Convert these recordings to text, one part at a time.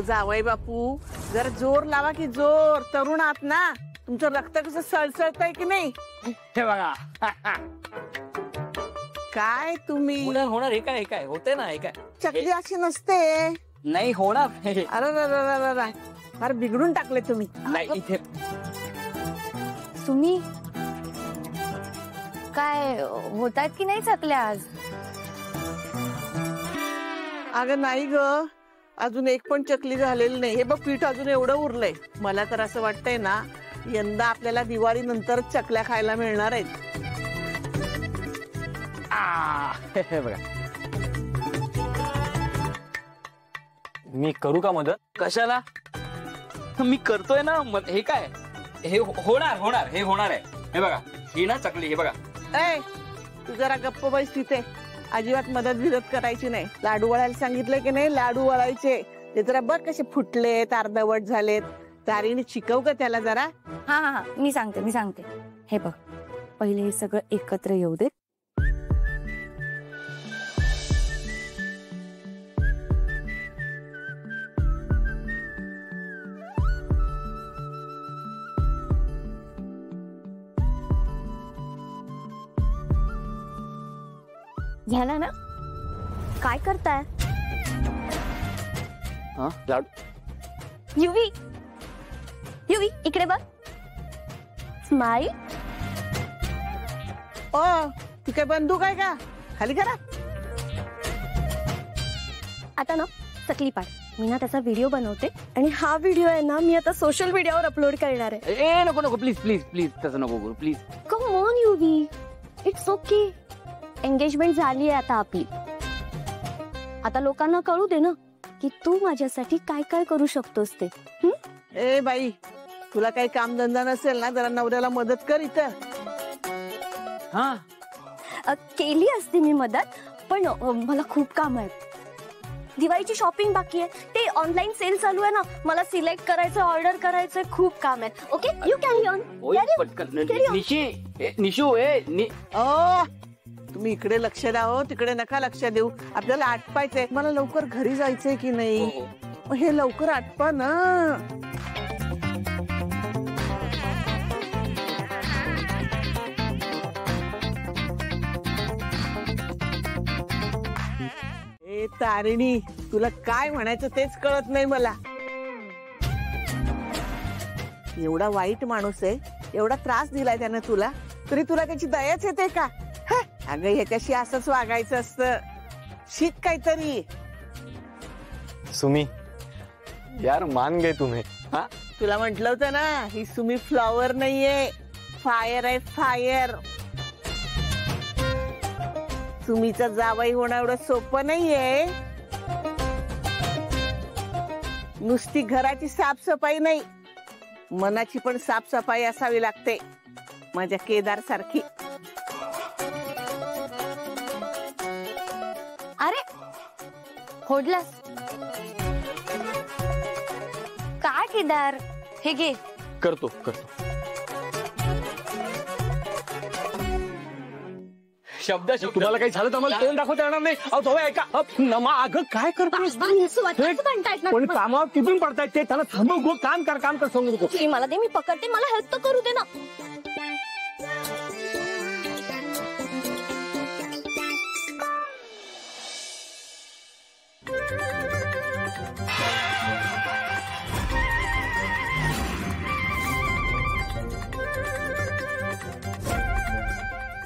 जावई बापू जरा जोर लावा की जोर, तरुण आहात ना, तुमचं रक्त कसं सळसळतंय की नाही? हे बघा काय तुम्ही होणार हे काय होते ना, हे काय चकली अशी नसते. नाही होणार. अरे फार बिघडून टाकले तुम्ही. नाही इथे तुम्ही काय होतात की नाही चकल्या आज? अगं नाही ग, अजून एक पण चकली झालेली नाही. हे बघ पीठ अजून एवढं उरलंय. मला तर असं वाटतंय ना, यंदा आपल्याला दिवाळी नंतर चकल्या खायला मिळणार आहेत. हे बघा मी करू का मदत? कशाला? मी करतोय ना. हे काय हे होणार हे होणार आहे. हे बघा ही ना चकली, हे बघा. ए तू जरा गप्प बस तिथे, अजिबात मदत करायची नाही. लाडू वळायला सांगितलं की नाही, लाडू वळायचे. ते जरा बघ कसे फुटलेत, अर्धवट झालेत. तारीने शिकव का त्याला जरा. हा मी सांगते. हे बघ, पहिले हे सगळं एकत्र येऊ दे. झाला ना? काय करताय? युवी इकडे बघ. स्माइल. ओ ती काय बंदूक आहे का? खाली करा. आता ना चकली पाड. मी ना त्याचा व्हिडिओ बनवते आणि हा व्हिडिओ आहे ना, मी आता सोशल मीडियावर अपलोड करणार आहे. ए नको प्लीज तसं नको करू please. Come on Yuvi, it's okay. Engagement झाली आहे आता आपली. आता लोकांना कळू दे ना की तू माझ्यासाठी काय काय करू शकतोस ते. ए बाई, तुला काही कामधंदा नसेल ना, जरा नवऱ्याला मदत कर इथं. केली असती मी मदत, पण मला खूप काम आहे. दिवाळीची शॉपिंग बाकी आहे, ते ऑनलाईन सेल चालू आहे ना, मला सिलेक्ट करायचं, ऑर्डर करायचं, खूप काम आहे. Okay you carry on. Nishu तुम्ही इकडे लक्ष द्या हो, तिकडे नका लक्ष देऊ. आपल्याला आटपायचंय. मला लवकर घरी जायचंय की नाही. हे लवकर आटपा ना. ए तारिणी, तुला काय म्हणायचं तेच कळत नाही मला. एवढा वाईट माणूस आहे, एवढा त्रास दिलाय त्याने तुला, तरी तुला त्याची दयाच येते का? अगं ह्याच्याशी असंच वागायचं असतं. शिक काहीतरी. सुमी यार मान गए तुम्हें. तुला म्हंटल होतं ना, ही सुमी फ्लॉवर नाहीये, फायर आहे फायर. सुमीचा जावई होणं एवढं सोपं नाहीये. नुसती घराची साफसफाई नाही, मनाची पण साफसफाई असावी लागते, माझ्या केदार सारखी. अरे फोडलास काय केदार? हे घे. करतो. शब्द तुम्हाला काही झालं तर मला तोंड दाखवता येणार नाही. ऐका अगं काय करतोस? पण कामावर टिपून पडतायत ते. त्याला थांबव, काम कर सांगू नको. मला दे, मी पकडते. मला हेल्प तर करू दे ना.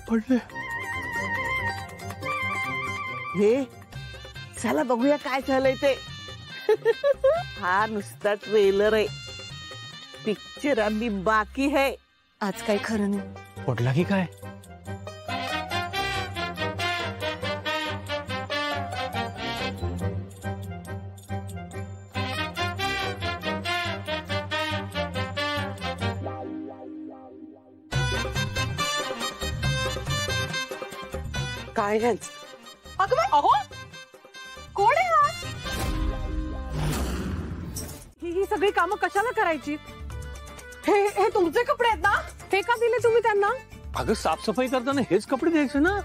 पडले. हे चला बघूया काय झालंय ते. हा नुसता ट्रेलर आहे, पिक्चर अभी बाकी है. आज काही खरं नाही. पडला की काय? काय अहो कोण आहे हा? ही सगळी कामं कशाला करायची? हे तुमचे कपडे आहेत ना? हे का दिले तुम्ही त्यांना? अगं साफसफाई करताना हेच कपडे द्यायचे ना.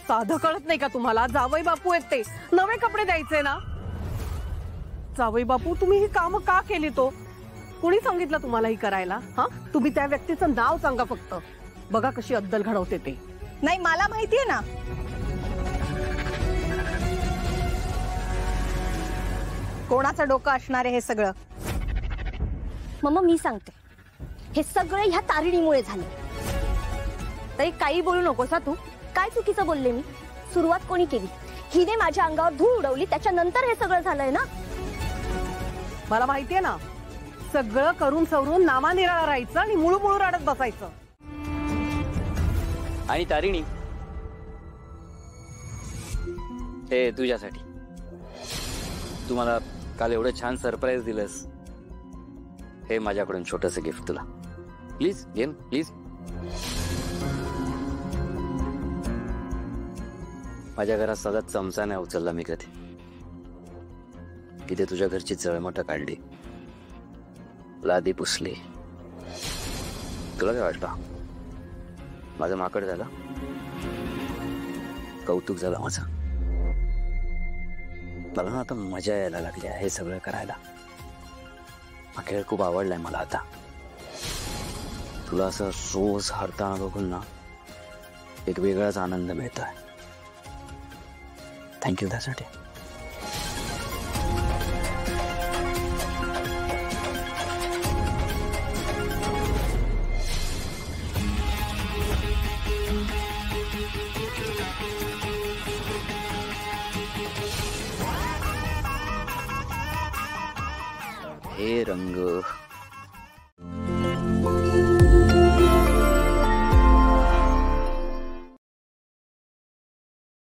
साधं कळत नाही का तुम्हाला? जावई बापू आहेत ते, नवे कपडे द्यायचे ना. जावई बापू, तुम्ही ही कामं का केली? तो कोणी सांगितलं तुम्हाला ही करायला? हा, तुम्ही त्या व्यक्तीचं नाव सांगा फक्त. बघा कशी अद्दल घडवते ते. नाही, मला माहितीये ना. कोणाचं डोकं असणार आहे हे सगळं? मम्मा मी सांगते, हे सगळे ह्या तारिणीमुळे झाले. तरी काही बोलू नकोस हा तू. काय चुकीचं बोलले मी? सुरुवात कोणी केली? हिने माझ्या अंगावर धूळ उडवली, त्याच्यानंतर हे सगळं झालंय ना. मला माहितीये ना, सगळं करून सवरून नामानिराळा राहायचं आणि मुळू रडत बसायचं. आणि तारिणी, हे तुझ्यासाठी. तू मला काल एवढं छान सरप्राईज दिलंस. हे माझ्याकडून छोटस गिफ्ट तुला. प्लीज घे, प्लीज. माझ्या घरात सतत चमचा नाही उचलला मी कधी. इथे तुझ्या घरची चळमट काढली, लादी पुसली. तुला काय वाटलं? माझं माकड झालं? कौतुक झालं माझं. मला ना आता मजा यायला लागली आहे हे सगळं करायला. हा खेळ खूप आवडलाय मला आता. तुला असं रोज हरताना बघून ना एक वेगळाच आनंद मिळतोय. थँक्यू त्यासाठी. हे रंग